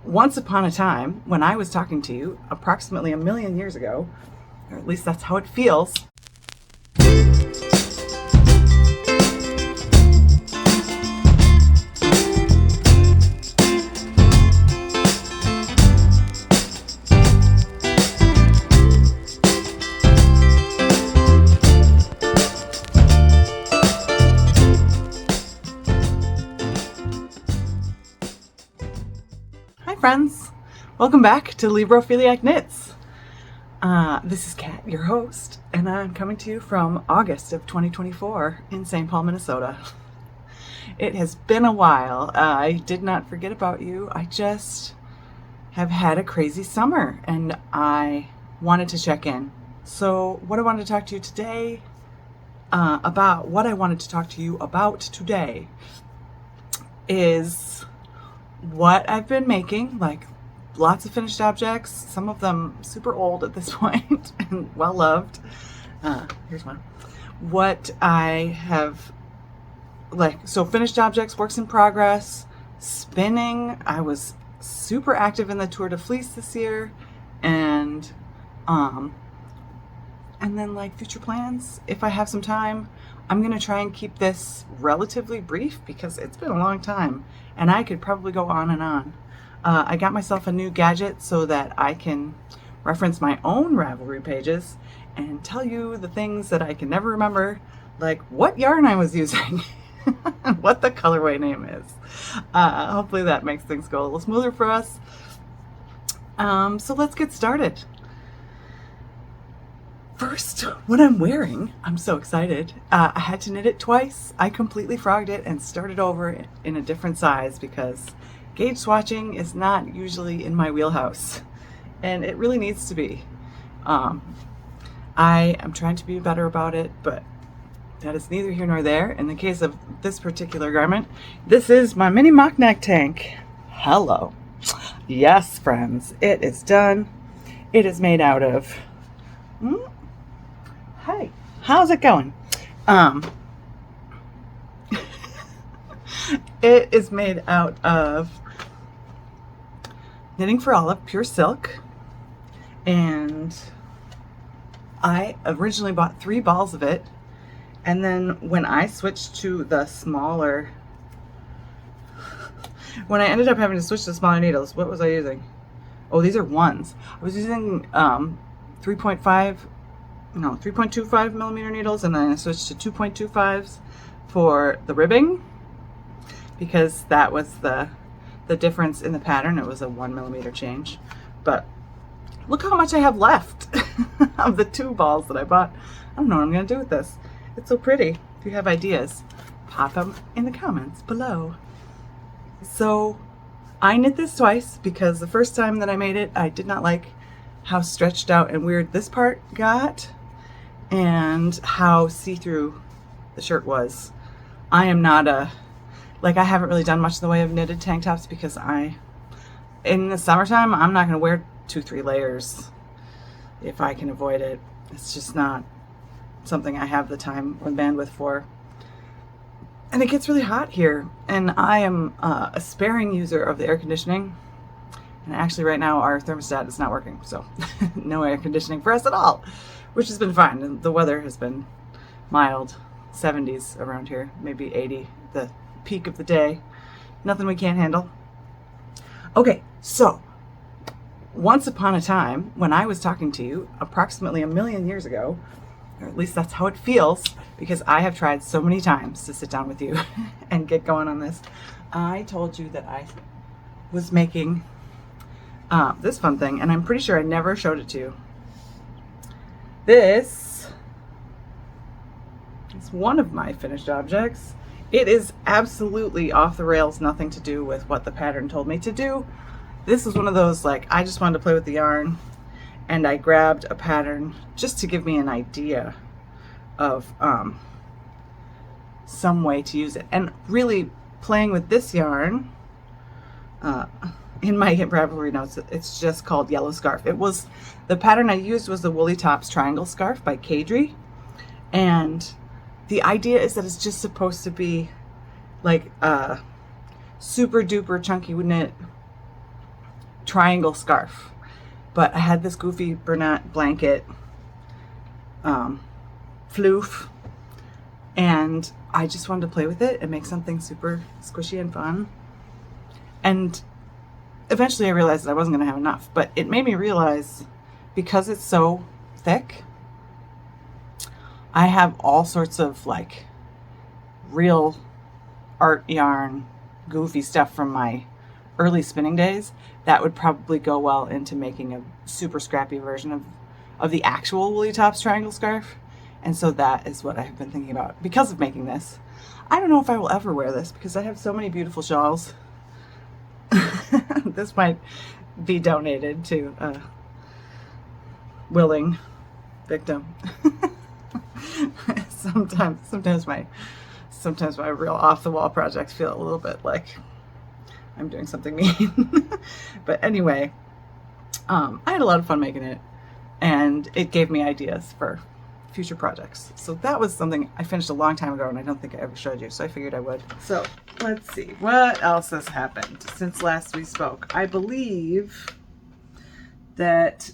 Once upon a time, when I was talking to you approximately 1,000,000 years ago, or at least that's how it feels. Hi friends, welcome back to Librophiliac Knits. This is Kat, your host, and I'm coming to you from August of 2024 in St. Paul, Minnesota. It has been a while. I did not forget about you. I just have had a crazy summer and I wanted to check in. So what I wanted to talk to you today today is what I've been making, like lots of finished objects, some of them super old at this point and well loved. Here's one. What I have, so finished objects, works in progress, spinning. I was super active in the Tour de Fleece this year, and then future plans. If I have some time, I'm going to try and keep this relatively brief because it's been a long time and I could probably go on and on. I got myself a new gadget so that I can reference my own Ravelry pages and tell you the things that I can never remember, like what yarn I was using and what the colorway name is. Hopefully that makes things go a little smoother for us. So let's get started. First, what I'm wearing, I'm so excited. I had to knit it twice. I completely frogged it and started over in a different size because gauge swatching is not usually in my wheelhouse, and it really needs to be. I am trying to be better about it, but that is neither here nor there. In the case of this particular garment, this is my mini mock neck tank. Hello. Yes, friends, it is done. It is made out of... Hey, how's it going? It is made out of Knitting for Olive pure silk, and I originally bought 3 balls of it, and then when I switched to the smaller, when I ended up having to switch to smaller needles, what was I using? Oh, these are ones. I was using 3.25 millimeter needles, and then I switched to 2.25s for the ribbing because that was the difference in the pattern. It was a 1 millimeter change. But look how much I have left of the 2 balls that I bought. I don't know what I'm going to do with this. It's so pretty. If you have ideas, pop them in the comments below. So I knit this twice because the first time that I made it, I did not like how stretched out and weird this part got and how see-through the shirt was. I am not I haven't really done much in the way of knitted tank tops because in the summertime, I'm not going to wear 2-3 layers if I can avoid it. It's just not something I have the time or bandwidth for. And it gets really hot here, and I am a sparing user of the air conditioning. And actually right now our thermostat is not working, so no air conditioning for us at all, which has been fine. And the weather has been mild, 70s around here, maybe 80, the peak of the day. Nothing we can't handle. Okay, so once upon a time, when I was talking to you approximately 1,000,000 years ago, or at least that's how it feels, because I have tried so many times to sit down with you and get going on this, I told you that I was making this fun thing, and I'm pretty sure I never showed it to you. This is one of my finished objects. It is absolutely off the rails, nothing to do with what the pattern told me to do. This is one of those, I just wanted to play with the yarn, and I grabbed a pattern just to give me an idea of some way to use it. And really playing with this yarn, in my Ravelry notes, it's just called Yellow Scarf. The pattern I used was the Woolly Tops Triangle Scarf by Kadri, and the idea is that it's just supposed to be like a super duper chunky knit triangle scarf. But I had this goofy Bernat blanket, floof, and I just wanted to play with it and make something super squishy and fun. And eventually I realized that I wasn't going to have enough, but it made me realize, because it's so thick, I have all sorts of like real art yarn, goofy stuff from my early spinning days that would probably go well into making a super scrappy version of the actual Woolly Tops triangle scarf. And so that is what I have been thinking about because of making this. I don't know if I will ever wear this because I have so many beautiful shawls. This might be donated to a willing victim. Sometimes my real off the wall projects feel a little bit like I'm doing something mean. But anyway, I had a lot of fun making it, and it gave me ideas for future projects. So that was something I finished a long time ago, and I don't think I ever showed you, so I figured I would. So let's see, what else has happened since last we spoke? I believe that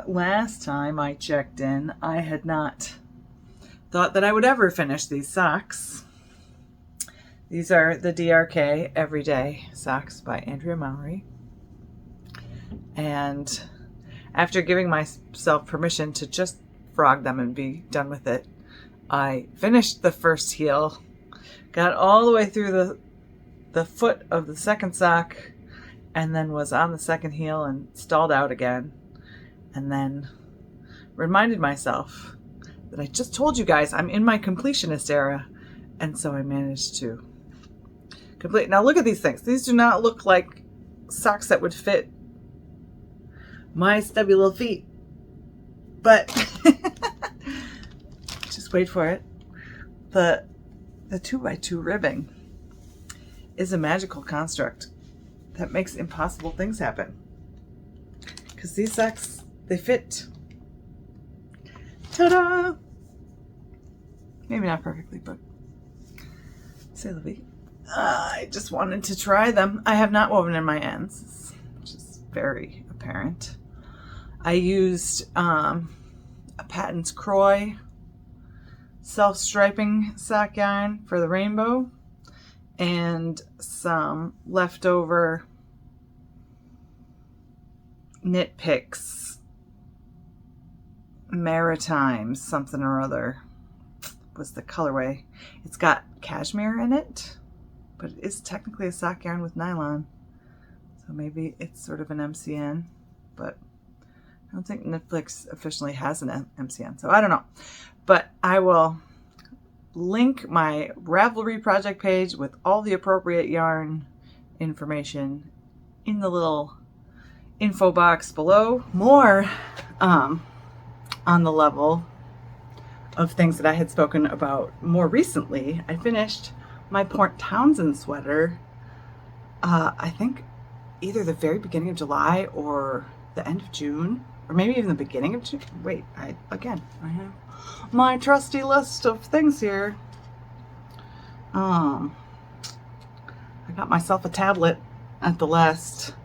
last time I checked in, I had not thought that I would ever finish these socks. These are the DRK Everyday Socks by Andrea Mowry. And after giving myself permission to just frog them and be done with it, I finished the first heel, got all the way through the foot of the second sock, and then was on the second heel and stalled out again. And then reminded myself that I just told you guys I'm in my completionist era, and so I managed to complete. Now look at these things. These do not look like socks that would fit my stubby little feet, but just wait for it. The 2x2 ribbing is a magical construct that makes impossible things happen, because these socks, they fit. Ta-da! Maybe not perfectly, but c'est la vie. I just wanted to try them. I have not woven in my ends, which is very apparent. I used a Patton's Crochet self-striping sock yarn for the rainbow, and some leftover Knit Picks Maritime something or other was the colorway. It's got cashmere in it, but it is technically a sock yarn with nylon, so maybe it's sort of an MCN, but I don't think Netflix officially has an MCN, so I don't know. But I will link my Ravelry project page with all the appropriate yarn information in the little info box below. More on the level of things that I had spoken about more recently, I finished my Port Townsend sweater, I think either the very beginning of July or the end of June, or maybe even the beginning of June. Wait, I have my trusty list of things here. I got myself a tablet at the last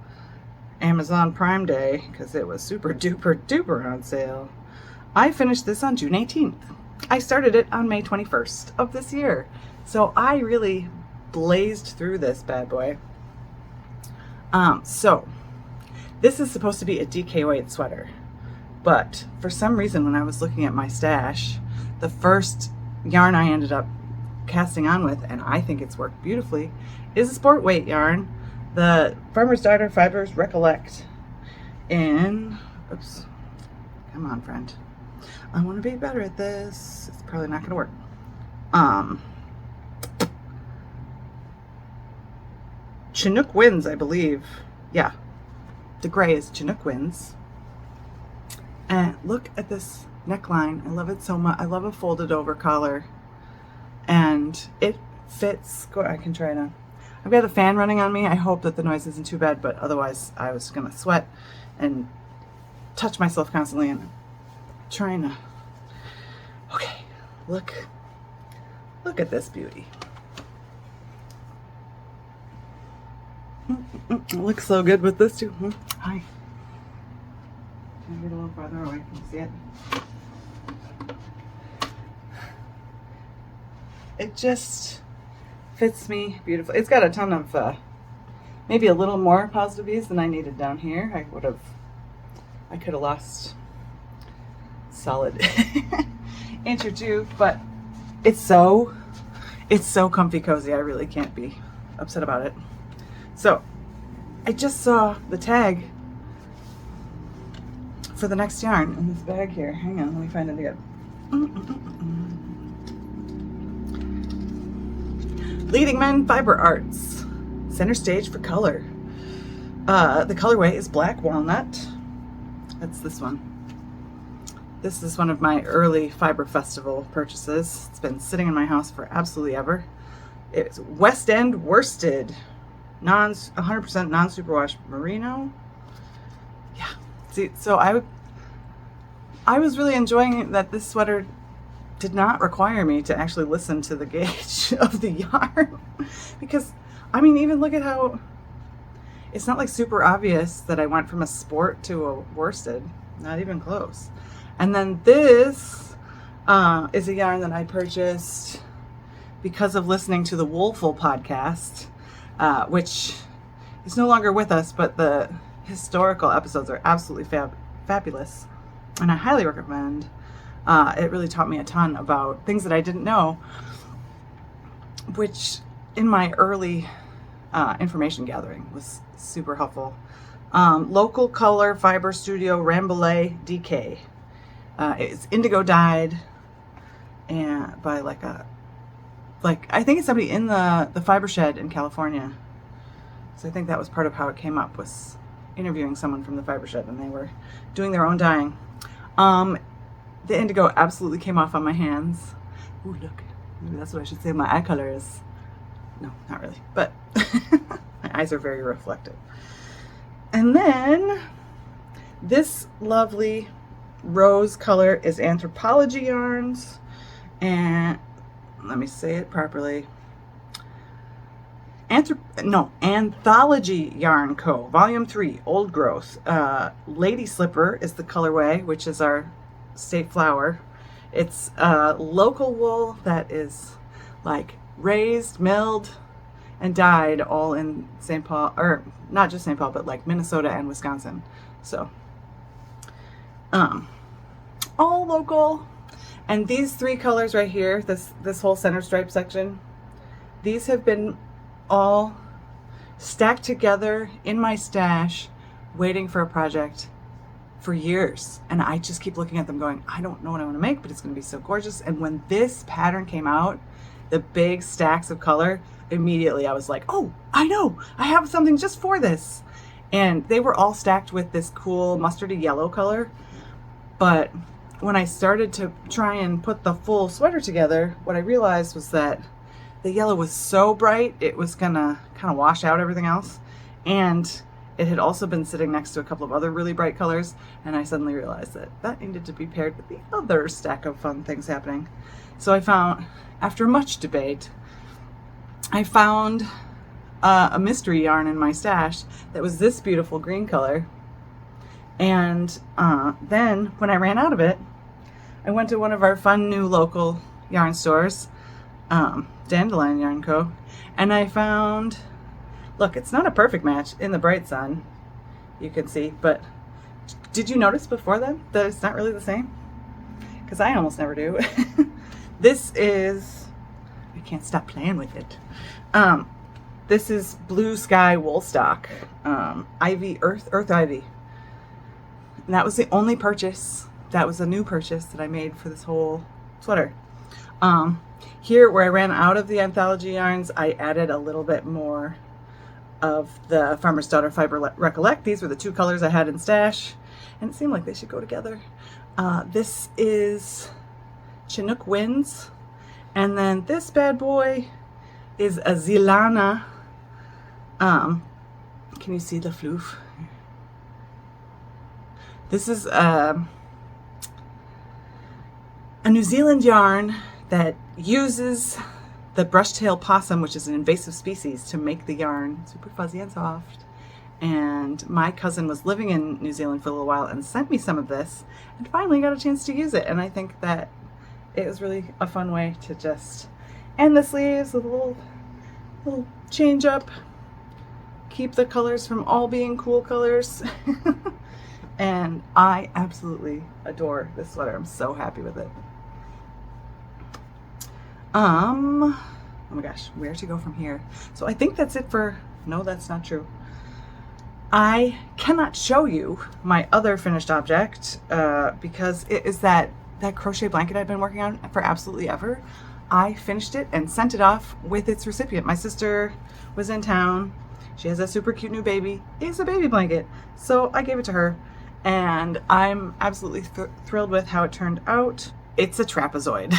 Amazon Prime Day because it was super duper duper on sale. I finished this on June 18th. I started it on May 21st of this year. So I really blazed through this bad boy. So this is supposed to be a DK weight sweater, but for some reason when I was looking at my stash, the first yarn I ended up casting on with, and I think it's worked beautifully, is a sport weight yarn, the Farmer's Daughter Fibers Recollect in, oops, come on friend, I want to be better at this. It's probably not going to work. Chinook Winds, I believe. Yeah, the gray is Chinook Winds. And look at this neckline. I love it so much. I love a folded over collar, and it fits. I can try it on. I've got a fan running on me. I hope that the noise isn't too bad, but otherwise I was gonna sweat and touch myself constantly, and trying to. Okay, look at this beauty. It looks so good with this too. Hi. Can I get a little farther away? Can you see it? It just fits me beautifully. It's got a ton of, maybe a little more positive ease than I needed down here. I could have lost solid inch or two, but it's so comfy cozy. I really can't be upset about it. So I just saw the tag for the next yarn in this bag here. Hang on, let me find it again. Leading Men Fiber Arts, center stage for color. The colorway is Black Walnut. That's this one. This is one of my early Fiber Festival purchases. It's been sitting in my house for absolutely ever. It's West End worsted, 100% non-superwash merino. Yeah. See, so I was really enjoying that this sweater did not require me to actually listen to the gauge of the yarn, because I mean, even look at how it's not like super obvious that I went from a sport to a worsted, not even close. And then this is a yarn that I purchased because of listening to the Woolful podcast, which is no longer with us, but the historical episodes are absolutely fabulous, and I highly recommend. It really taught me a ton about things that I didn't know, which in my early information gathering was super helpful. Local Color Fiber Studio Rambouillet DK. It's indigo dyed, and by I think it's somebody in the fiber shed in California. So I think that was part of how it came up, was interviewing someone from the fiber shed, and they were doing their own dyeing. The indigo absolutely came off on my hands. Ooh, look. Maybe that's what I should say my eye color is. No, not really. But my eyes are very reflective. And then this lovely rose color is Anthropology Yarns. And let me say it properly. Anthology Yarn Co. Volume 3, Old Growth. Lady Slipper is the colorway, which is our state flower. It's local wool that is like raised, milled, and dyed all in St. Paul, or not just St. Paul, but like Minnesota and Wisconsin. So all local. And these three colors right here, this whole center stripe section, these have been all stacked together in my stash waiting for a project for years, and I just keep looking at them going, I don't know what I want to make, but it's going to be so gorgeous. And when this pattern came out, the big stacks of color, immediately I was like, oh, I know, I have something just for this. And they were all stacked with this cool mustardy yellow color, but when I started to try and put the full sweater together, what I realized was that the yellow was so bright, it was gonna kind of wash out everything else. And it had also been sitting next to a couple of other really bright colors, and I suddenly realized that that needed to be paired with the other stack of fun things happening. So I found, after much debate, I found a mystery yarn in my stash that was this beautiful green color. And then when I ran out of it, I went to one of our fun new local yarn stores, Dandelion Yarn Co., and I found, look, it's not a perfect match in the bright sun, you can see, but did you notice before then that it's not really the same? Because I almost never do. This is, I can't stop playing with it. This is Blue Sky Woolstock, Ivy, Earth Ivy. And that was the only purchase, that was a new purchase that I made for this whole sweater. Here, where I ran out of the Anthology yarns, I added a little bit more of the Farmer's Daughter Fiber Recollect. These were the two colors I had in stash, and it seemed like they should go together. This is Chinook Winds, and then this bad boy is a Zilana. Can you see the floof? This is a New Zealand yarn that uses the brush-tailed possum, which is an invasive species, to make the yarn super fuzzy and soft. And my cousin was living in New Zealand for a little while and sent me some of this, and finally got a chance to use it. And I think that it was really a fun way to just end the sleeves with a little change up, keep the colors from all being cool colors. And I absolutely adore this sweater. I'm so happy with it. Oh my gosh, where to go from here? So I think that's it for, no, that's not true. I cannot show you my other finished object because it is that crochet blanket I've been working on for absolutely ever. I finished it and sent it off with its recipient. My sister was in town. She has a super cute new baby. It's a baby blanket. So I gave it to her, and I'm absolutely thrilled with how it turned out. It's a trapezoid.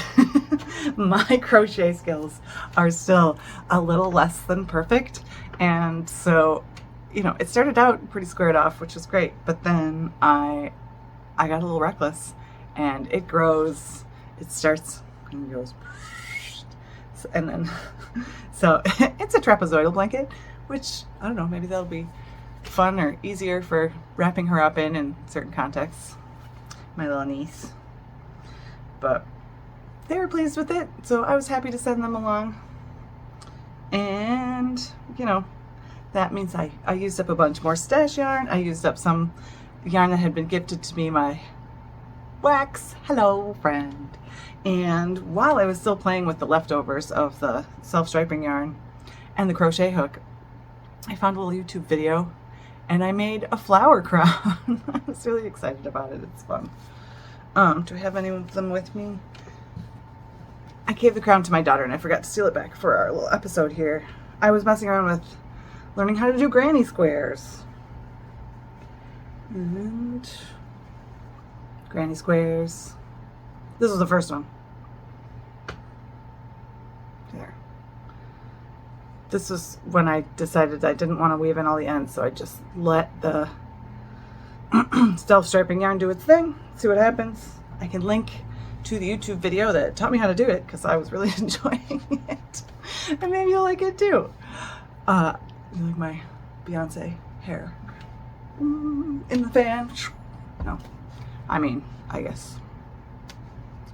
My crochet skills are still a little less than perfect, and so, you know, it started out pretty squared off, which was great, but then I got a little reckless, and it grows, it starts and goes, and then, so it's a trapezoidal blanket, which, I don't know, maybe that'll be fun or easier for wrapping her up in certain contexts, my little niece. But they were pleased with it, so I was happy to send them along. And, you know, that means I used up a bunch more stash yarn. I used up some yarn that had been gifted to me, my wax, hello friend. And while I was still playing with the leftovers of the self-striping yarn and the crochet hook, I found a little YouTube video and I made a flower crown. I was really excited about it. It's fun. Do I have any of them with me? I gave the crown to my daughter and I forgot to steal it back for our little episode here. I was messing around with learning how to do granny squares. And granny squares. This was the first one. There. This was when I decided I didn't want to weave in all the ends, so I just let the self-striping yarn do its thing, see what happens. I can link to the YouTube video that taught me how to do it because I was really enjoying it. And maybe you'll like it too. You like my Beyonce hair in the fan? No, I mean, I guess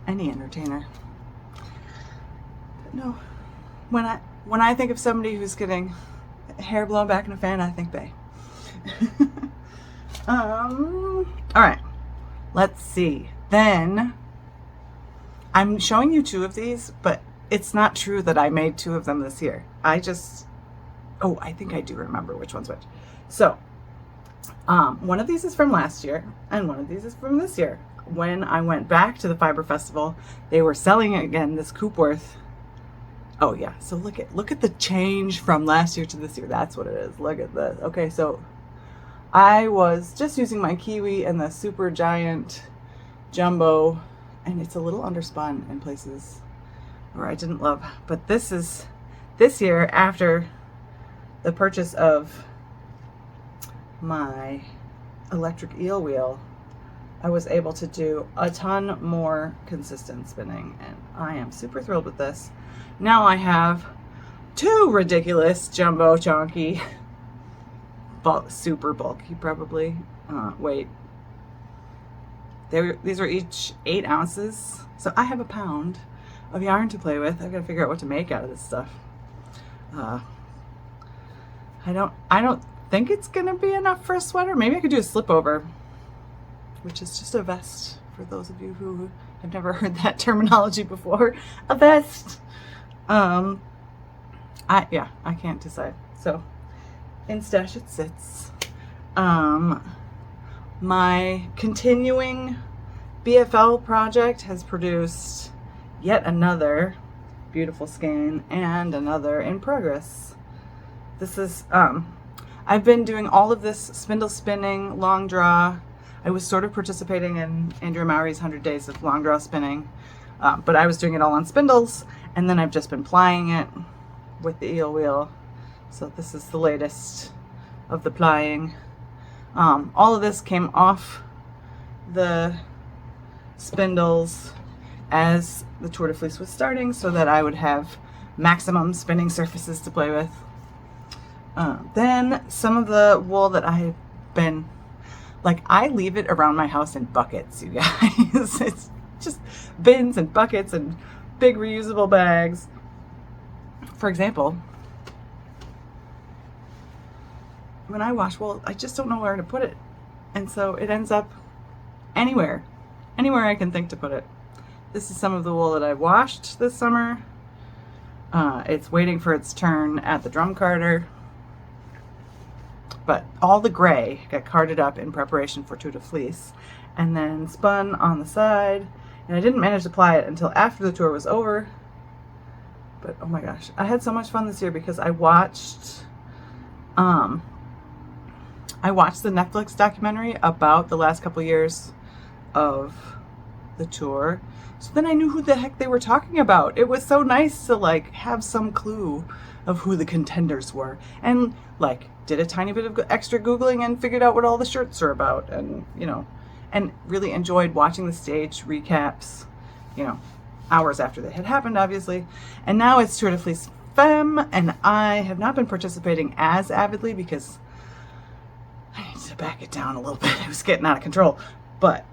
any entertainer. But no, when I think of somebody who's getting hair blown back in a fan, I think Bae. All right, let's see. Then I'm showing you 2 of these, but it's not true that I made 2 of them this year. I think I do remember which one's which. So, one of these is from last year, and one of these is from this year. When I went back to the Fiber Festival, they were selling again this Coopworth. Oh yeah, so look at the change from last year to this year. That's what it is. Look at this. Okay, so I was just using my Kiwi and the super giant jumbo, and it's a little underspun in places where I didn't love. But this is this year, after the purchase of my electric eel wheel, I was able to do a ton more consistent spinning, and I am super thrilled with this. Now I have 2 ridiculous jumbo chonky, super bulky probably, weight. These are each 8 ounces, so I have a pound of yarn to play with. I've got to figure out what to make out of this stuff. I don't think it's gonna be enough for a sweater. Maybe I could do a slip over, which is just a vest for those of you who have never heard that terminology before. A vest. I can't decide. So in stash it sits. My continuing BFL project has produced yet another beautiful skein and another in progress. This is, I've been doing all of this spindle spinning, long draw. I was sort of participating in Andrea Mowry's 100 Days of Long Draw Spinning, but I was doing it all on spindles, and then I've just been plying it with the eel wheel. So this is the latest of the plying. All of this came off the spindles as the Tour de Fleece was starting, so that I would have maximum spinning surfaces to play with. Then some of the wool that I've been, like, I leave it around my house in buckets, you guys. It's just bins and buckets and big reusable bags. For example, when I wash wool, I just don't know where to put it. And so it ends up anywhere I can think to put it. This is some of the wool that I washed this summer. It's waiting for its turn at the drum carder. But all the gray got carted up in preparation for Tour de Fleece and then spun on the side. And I didn't manage to apply it until after the tour was over. But oh my gosh, I had so much fun this year because I watched the Netflix documentary about the last couple years of the tour. So then I knew who the heck they were talking about. It was so nice to like have some clue of who the contenders were, and like did a tiny bit of extra Googling and figured out what all the shirts are about, and and really enjoyed watching the stage recaps, hours after they had happened, obviously. And now it's Tour de Fleece Femme, and I have not been participating as avidly because I need to back it down a little bit. It was getting out of control. But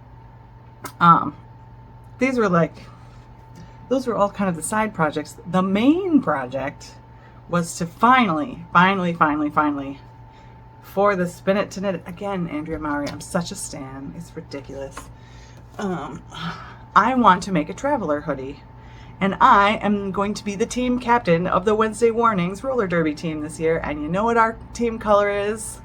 those were all kind of the side projects. The main project was to finally, for the Spin It to Knit It, again, Andrea Mowry, I'm such a stan, it's ridiculous. I want to make a traveler hoodie, and I am going to be the team captain of the Wednesday Warnings roller derby team this year, and you know what our team color is?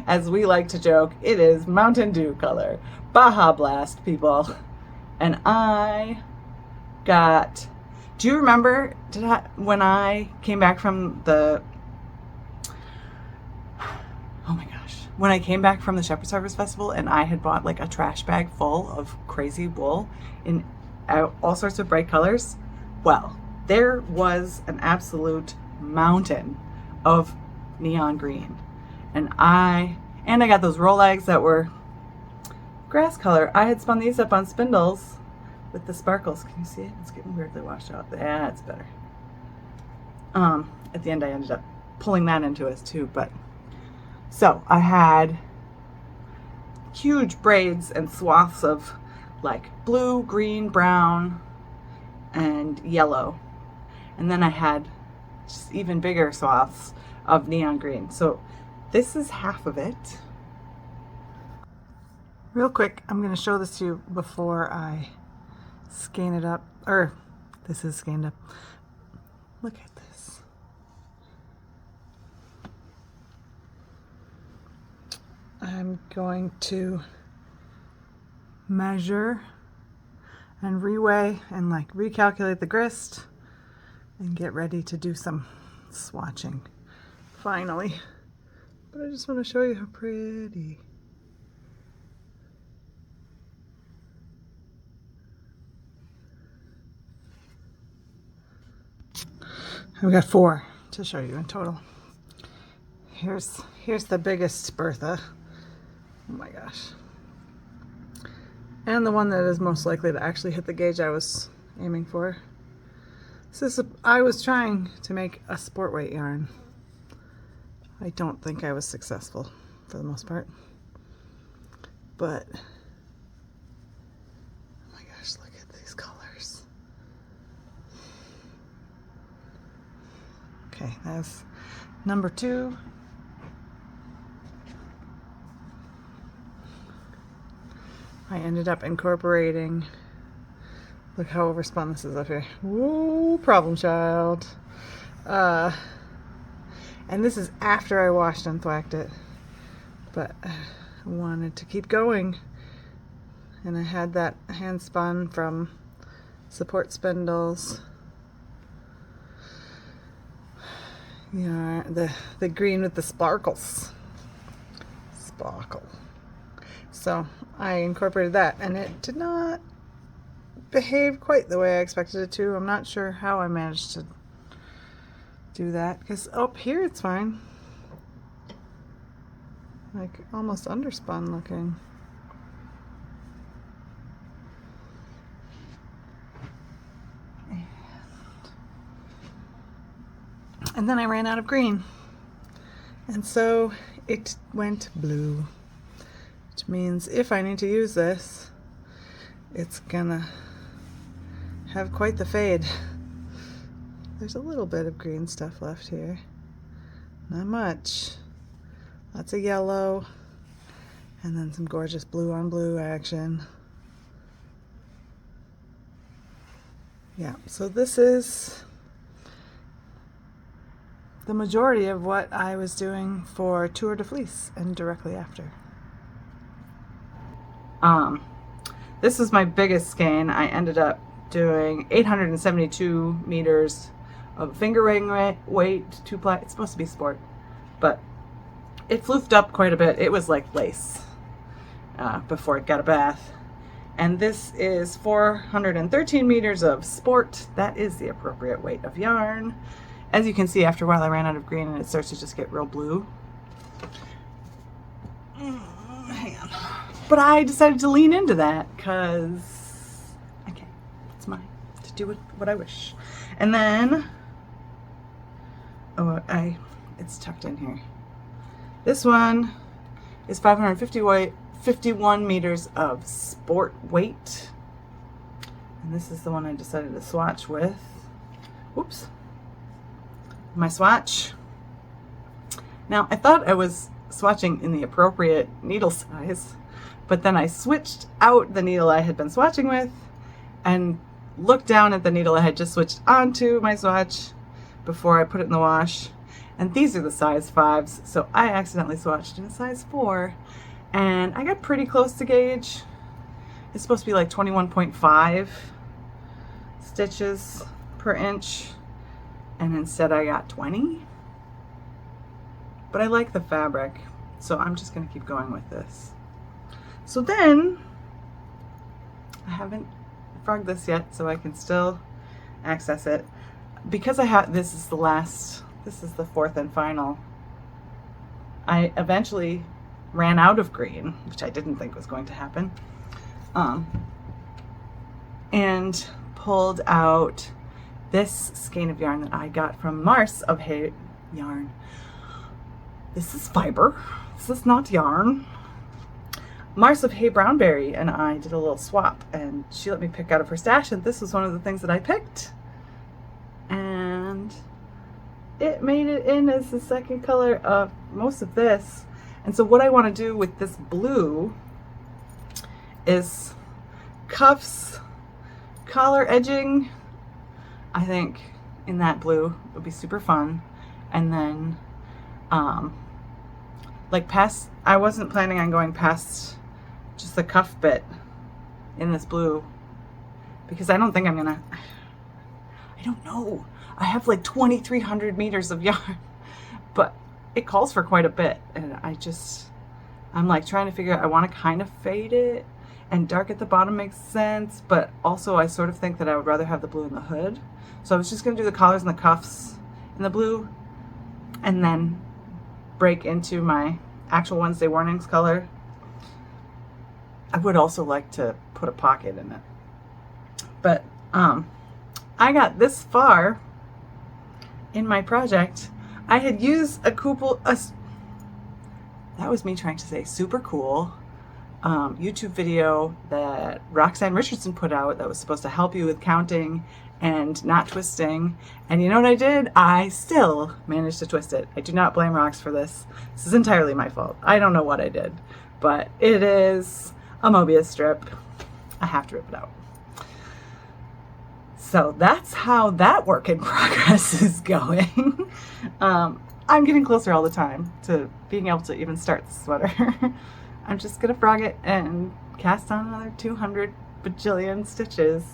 As we like to joke, it is Mountain Dew color. Baja Blast, people. And I got, do you remember when I came back from the, oh my gosh, when I came back from the Shepherd's Harvest Festival and I had bought like a trash bag full of crazy wool in all sorts of bright colors? Well, there was an absolute mountain of neon green. And I got those roll eggs that were grass color. I had spun these up on spindles with the sparkles. Can you see it? It's getting weirdly washed out. Yeah, it's better. At the end I ended up pulling that into it too, but so I had huge braids and swaths of like blue, green, brown, and yellow. And then I had just even bigger swaths of neon green. So this is half of it. Real quick, I'm going to show this to you before I skein it up. Or, this is skeined up. Look at this. I'm going to measure and reweigh and like recalculate the grist and get ready to do some swatching finally. But I just want to show you how pretty. I've got 4 to show you in total. Here's the biggest Bertha. Oh my gosh. And the one that is most likely to actually hit the gauge I was aiming for. I was trying to make a sport weight yarn. I don't think I was successful for the most part. But, oh my gosh, look at these colors. Okay, that's number 2. I ended up incorporating, look how overspun this is up here. Woo, problem child. And this is after I washed and thwacked it, but I wanted to keep going. And I had that hand spun from support spindles. Yeah, the green with the sparkles. Sparkle. So I incorporated that, and it did not behave quite the way I expected it to. I'm not sure how I managed to do that, because up here it's fine. Like almost underspun looking. And then I ran out of green. And so it went blue, which means if I need to use this, it's gonna have quite the fade. There's a little bit of green stuff left here. Not much. Lots of yellow. And then some gorgeous blue on blue action. Yeah, so this is the majority of what I was doing for Tour de Fleece and directly after. This was my biggest skein. I ended up doing 872 meters of finger ring weight, 2-ply. It's supposed to be sport, but it floofed up quite a bit. It was like lace before it got a bath. And this is 413 meters of sport. That is the appropriate weight of yarn. As you can see, after a while I ran out of green and it starts to just get real blue. Hang on. But I decided to lean into that because okay, it's mine to do what I wish. And then, it's tucked in here. This one is 551 meters of sport weight. And this is the one I decided to swatch with. Whoops. My swatch. Now, I thought I was swatching in the appropriate needle size, but then I switched out the needle I had been swatching with and looked down at the needle I had just switched onto my swatch before I put it in the wash. And these are the size 5s, so I accidentally swatched in a size 4, and I got pretty close to gauge. It's supposed to be like 21.5 stitches per inch, and instead I got 20. But I like the fabric, so I'm just going to keep going with this. So then, I haven't frogged this yet, so I can still access it. Because this is the fourth and final, I eventually ran out of green, which I didn't think was going to happen, and pulled out this skein of yarn that I got from Mars of Hay Yarn. This is fiber. This is not yarn. Mars of Hay Brownberry and I did a little swap, and she let me pick out of her stash, and this was one of the things that I picked. And it made it in as the second color of most of this. And so what I want to do with this blue is cuffs, collar edging. I think in that blue would be super fun. And then I wasn't planning on going past just the cuff bit in this blue, because I don't think I'm gonna, I don't know. I have like 2,300 meters of yarn, but it calls for quite a bit. And I'm like trying to figure out, I want to kind of fade it, and dark at the bottom makes sense, but also I sort of think that I would rather have the blue in the hood. So I was just going to do the collars and the cuffs in the blue, and then break into my actual Wednesday Warnings color. I would also like to put a pocket in it. But I got this far in my project. I had used that was me trying to say super cool YouTube video that Roxanne Richardson put out that was supposed to help you with counting and not twisting. And you know what I did? I still managed to twist it. I do not blame Rox for this. This is entirely my fault. I don't know what I did, but it is a Mobius strip. I have to rip it out. So that's how that work in progress is going. I'm getting closer all the time to being able to even start the sweater. I'm just gonna frog it and cast on another 200 bajillion stitches.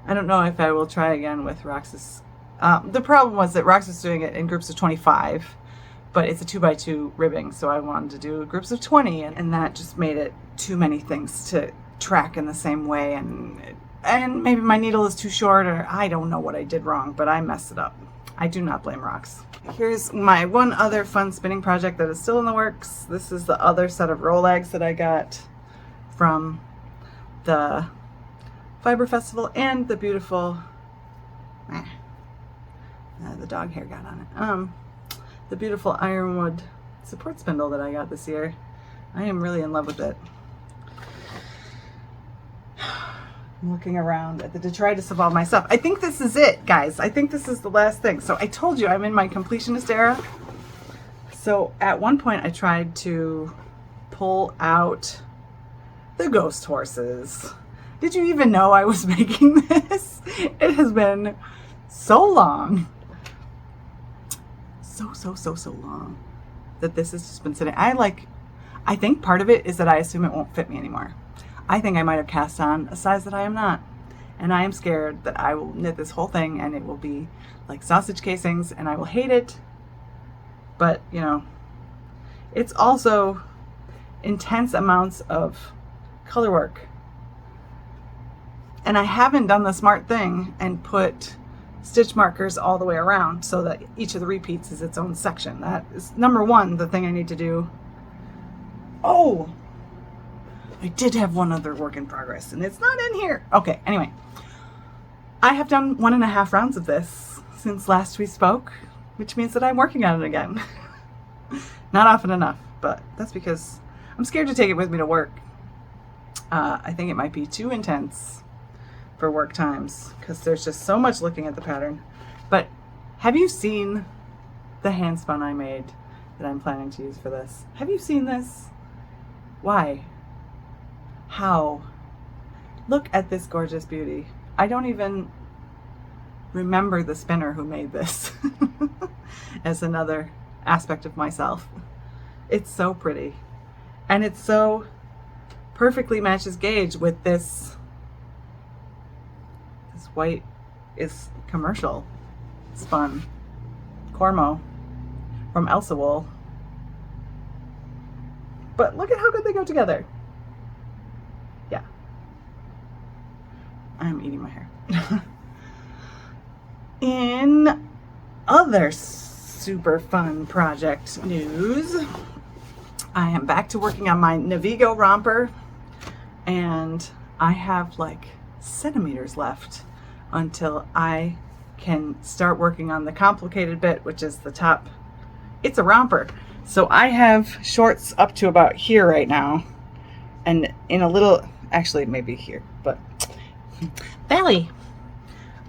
I don't know if I will try again with Rox's. The problem was that Rox was doing it in groups of 25, but it's a 2x2 ribbing, so I wanted to do groups of 20, and that just made it too many things to track in the same way, and maybe my needle is too short, or I don't know what I did wrong, but I messed it up. I do not blame Rox. Here's my one other fun spinning project that is still in the works. This is the other set of Rolegs that I got from the Fiber Festival and the beautiful The dog hair got on it. The beautiful ironwood support spindle that I got this year. I am really in love with it. I'm looking around at the detritus of all my stuff. I think this is it, guys. I think this is the last thing. So I told you I'm in my completionist era. So at one point I tried to pull out the ghost horses. Did you even know I was making this? It has been so long. So long that this has just been sitting. I think part of it is that I assume it won't fit me anymore. I think I might have cast on a size that I am not. And I am scared that I will knit this whole thing and it will be like sausage casings and I will hate it. But, you know, it's also intense amounts of color work. And I haven't done the smart thing and put stitch markers all the way around so that each of the repeats is its own section. That is number one, the thing I need to do. Oh! I did have one other work in progress and it's not in here. Okay, anyway. I have done 1.5 rounds of this since last we spoke, which means that I'm working on it again. Not often enough, but that's because I'm scared to take it with me to work. I think it might be too intense for work times because there's just so much looking at the pattern. But have you seen the hand spun I made that I'm planning to use for this? Have you seen this? Why? How? Look at this gorgeous beauty. I don't even remember the spinner who made this as another aspect of myself. It's so pretty. And it so perfectly matches gauge with this white is commercial spun Cormo from Elsa Wool. But look at how good they go together. Yeah. I'm eating my hair. In other super fun project news, I am back to working on my Navigo romper, and I have like centimeters left until I can start working on the complicated bit, which is the top. It's a romper. So I have shorts up to about here right now, and in a little, actually maybe here, but belly.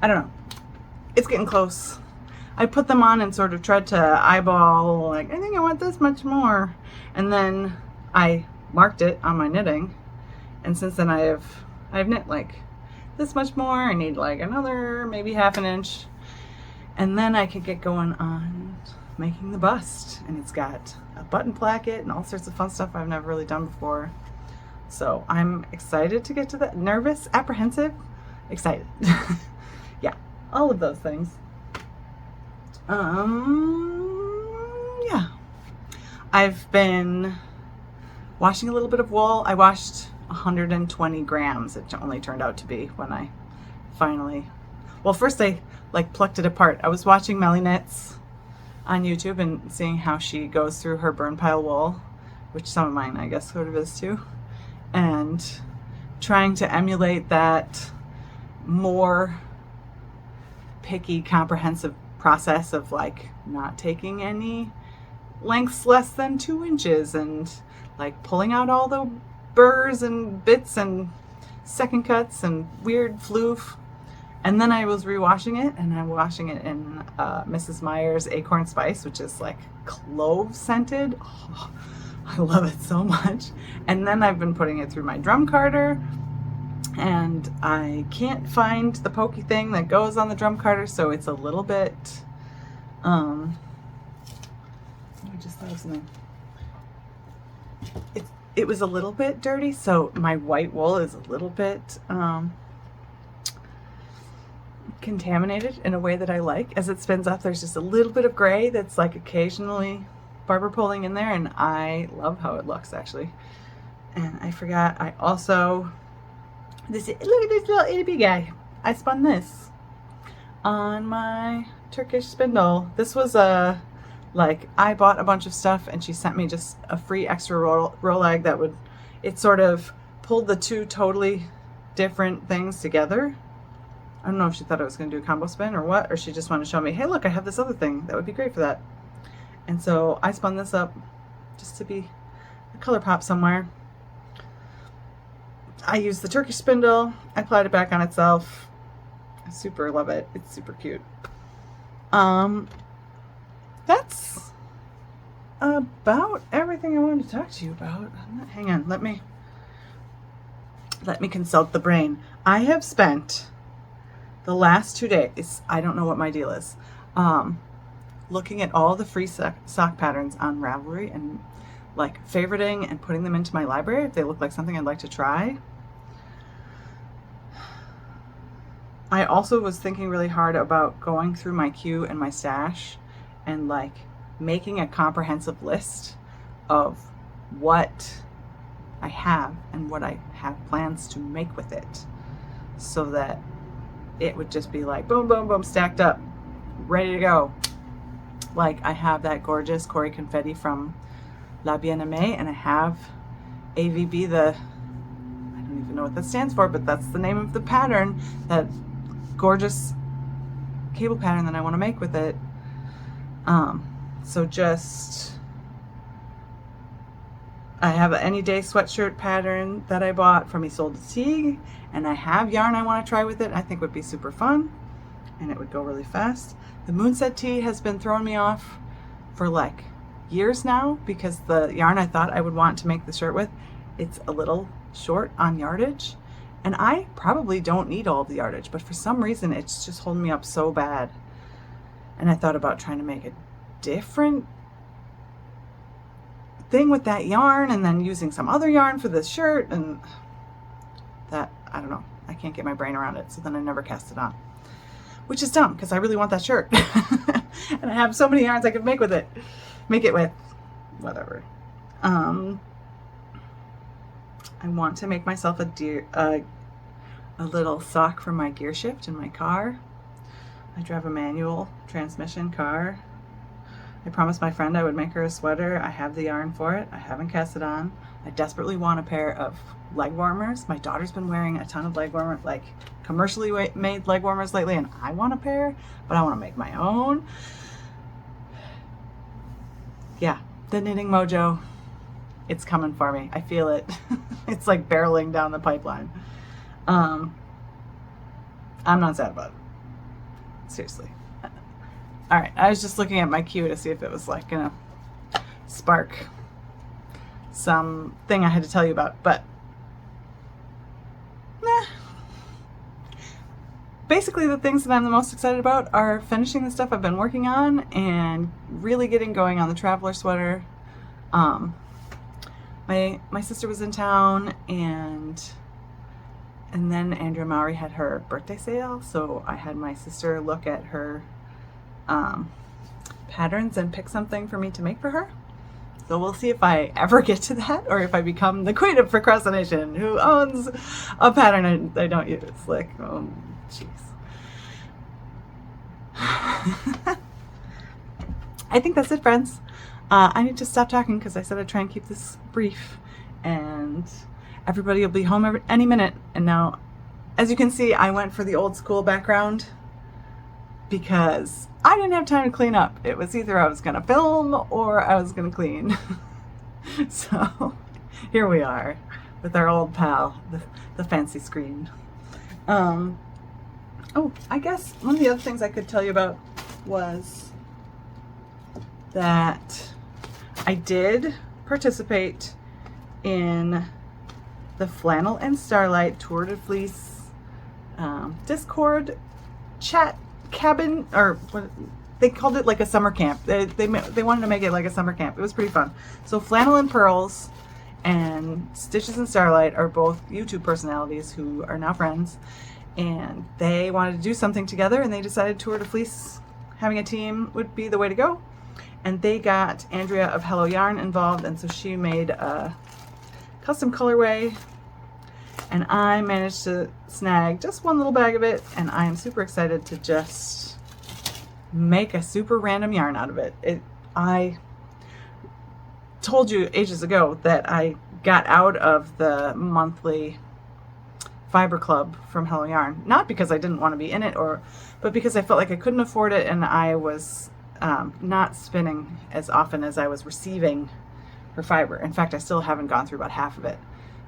I don't know. It's getting close. I put them on and sort of tried to eyeball, like, I think I want this much more. And then I marked it on my knitting. And since then I've knit like this much more. I need like another maybe 1/2 inch. And then I could get going on making the bust. And it's got a button placket and all sorts of fun stuff I've never really done before. So I'm excited to get to that. Nervous, apprehensive, excited. Yeah, all of those things. Yeah. I've been washing a little bit of wool. I washed 120 grams. It only turned out to be when I finally, well, first I like plucked it apart. I was watching Melly Knits on YouTube and seeing how she goes through her burn pile wool, which some of mine I guess sort of is too, and trying to emulate that more picky, comprehensive process of like not taking any lengths less than 2 inches and like pulling out all the burrs and bits and second cuts and weird floof. And then I was rewashing it, and I'm washing it in Mrs. Meyer's Acorn Spice, which is like clove scented. Oh, I love it so much. And then I've been putting it through my drum carder, and I can't find the pokey thing that goes on the drum carder, so it's a little bit, I just thought of something. It was a little bit dirty, so my white wool is a little bit contaminated in a way that I like. As it spins up, there's just a little bit of gray that's like occasionally barber pulling in there, and I love how it looks actually. And I forgot, I also, look at this little itty bitty guy. I spun this on my Turkish spindle. This was a, like, I bought a bunch of stuff and she sent me just a free extra roll lag that would, it sort of pulled the two totally different things together. I don't know if she thought I was going to do a combo spin or what, or she just wanted to show me, hey, look, I have this other thing that would be great for that. And so I spun this up just to be a color pop somewhere. I used the Turkish spindle. I applied it back on itself. I super love it. It's super cute. That's about everything I wanted to talk to you about. Hang on, let me consult the brain. I have spent the last 2 days, I don't know what my deal is, looking at all the free sock patterns on Ravelry and like favoriting and putting them into my library if they look like something I'd like to try. I also was thinking really hard about going through my queue and my stash and like making a comprehensive list of what I have and what I have plans to make with it, so that it would just be like boom, boom, boom, stacked up, ready to go. Like I have that gorgeous Cory confetti from La Bien-Aimée, and I have AVB, I don't even know what that stands for, but that's the name of the pattern, that gorgeous cable pattern that I want to make with it. So just, I have an Any Day sweatshirt pattern that I bought from Isolde Teague, and I have yarn I want to try with it. I think would be super fun, and it would go really fast. The Moonset tee has been throwing me off for like years now, because the yarn I thought I would want to make the shirt with, it's a little short on yardage, and I probably don't need all of the yardage, but for some reason it's just holding me up so bad. And I thought about trying to make a different thing with that yarn and then using some other yarn for this shirt, and that, I don't know, I can't get my brain around it, so then I never cast it on, which is dumb because I really want that shirt. And I have so many yarns I could make with it, make it with, whatever. I want to make myself a little sock for my gear shift in my car. I drive a manual transmission car. I promised my friend I would make her a sweater. I have the yarn for it. I haven't cast it on. I desperately want a pair of leg warmers. My daughter's been wearing a ton of leg warmers, like commercially made leg warmers lately, and I want a pair, but I want to make my own. Yeah, the knitting mojo, it's coming for me. I feel it. It's like barreling down the pipeline. I'm not sad about it. Seriously. All right, I was just looking at my queue to see if it was like gonna spark something I had to tell you about, but nah. Basically, the things that I'm the most excited about are finishing the stuff I've been working on and really getting going on the traveler sweater. My sister was in town, and then Andrea Mowry had her birthday sale, so I had my sister look at her patterns and pick something for me to make for her. So we'll see if I ever get to that, or if I become the queen of procrastination who owns a pattern I don't use. Like, oh, jeez. I think that's it, friends. I need to stop talking because I said I'd try and keep this brief, and everybody will be home any minute. And now, as you can see, I went for the old school background because I didn't have time to clean up. It was either I was going to film or I was going to clean. So here we are with our old pal, the fancy screen. Oh, I guess one of the other things I could tell you about was that I did participate in the Flannel and Starlight Tour de Fleece Discord chat cabin, or what they called it, like a summer camp. They wanted to make it like a summer camp. It was pretty fun. So Flannel and Pearls and Stitches and Starlight are both YouTube personalities who are now friends, and they wanted to do something together, and they decided Tour de Fleece, having a team, would be the way to go. And they got Andrea of Hello Yarn involved, and so she made a custom colorway, and I managed to snag just one little bag of it, and I am super excited to just make a super random yarn out of it. I told you ages ago that I got out of the monthly fiber club from Hello Yarn. Not because I didn't want to be in it, but because I felt like I couldn't afford it, and I was not spinning as often as I was receiving her fiber. In fact, I still haven't gone through about half of it.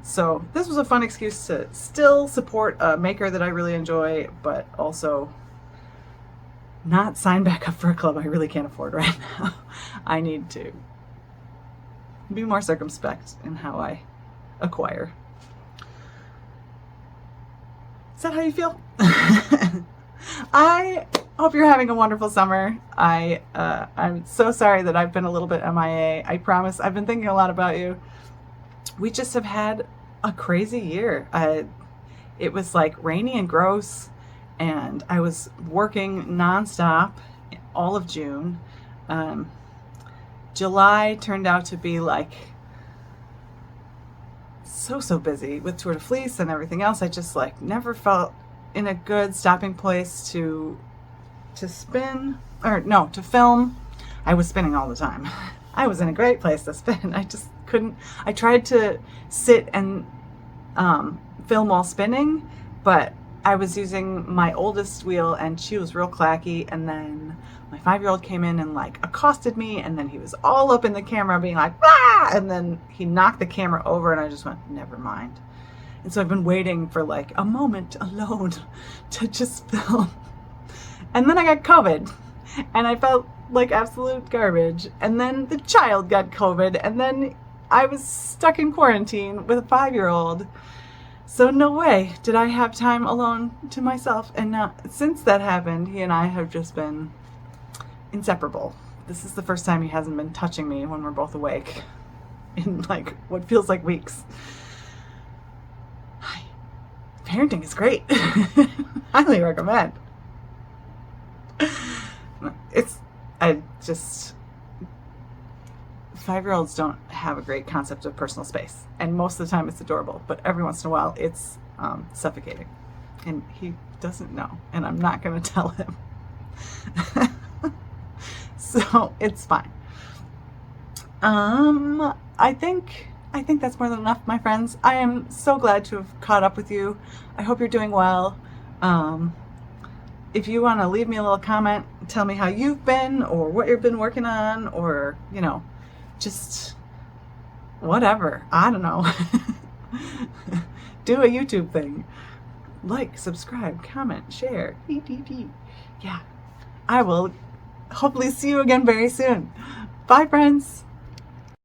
So this was a fun excuse to still support a maker that I really enjoy, but also not sign back up for a club I really can't afford right now. I need to be more circumspect in how I acquire. Is that how you feel? I hope you're having a wonderful summer. I'm so sorry that I've been a little bit MIA. I promise I've been thinking a lot about you. We just have had a crazy year. It was like rainy and gross, and I was working nonstop all of June. July turned out to be like so busy with Tour de Fleece and everything else. I just like never felt in a good stopping place to spin, or no, to film. I was spinning all the time. I was in a great place to spin. I just couldn't. I tried to sit and film while spinning, but I was using my oldest wheel and she was real clacky, and then my 5-year-old came in and like accosted me, and then he was all up in the camera being like, ah! And then he knocked the camera over, and I just went, never mind. And so I've been waiting for like a moment alone to just film. And then I got COVID, and I felt like absolute garbage. And then the child got COVID, and then I was stuck in quarantine with a 5-year-old. So no way did I have time alone to myself. And now, since that happened, he and I have just been inseparable. This is the first time he hasn't been touching me when we're both awake in like what feels like weeks. Parenting is great. Highly recommend. I just 5-year-olds don't have a great concept of personal space, and most of the time it's adorable, but every once in a while it's suffocating, and he doesn't know, and I'm not going to tell him. So it's fine. I think that's more than enough, my friends. I am so glad to have caught up with you. I hope you're doing well. If you want to leave me a little comment, tell me how you've been, or what you've been working on, or, you know, just whatever. I don't know. Do a YouTube thing. Like, subscribe, comment, share. Yeah. I will hopefully see you again very soon. Bye, friends.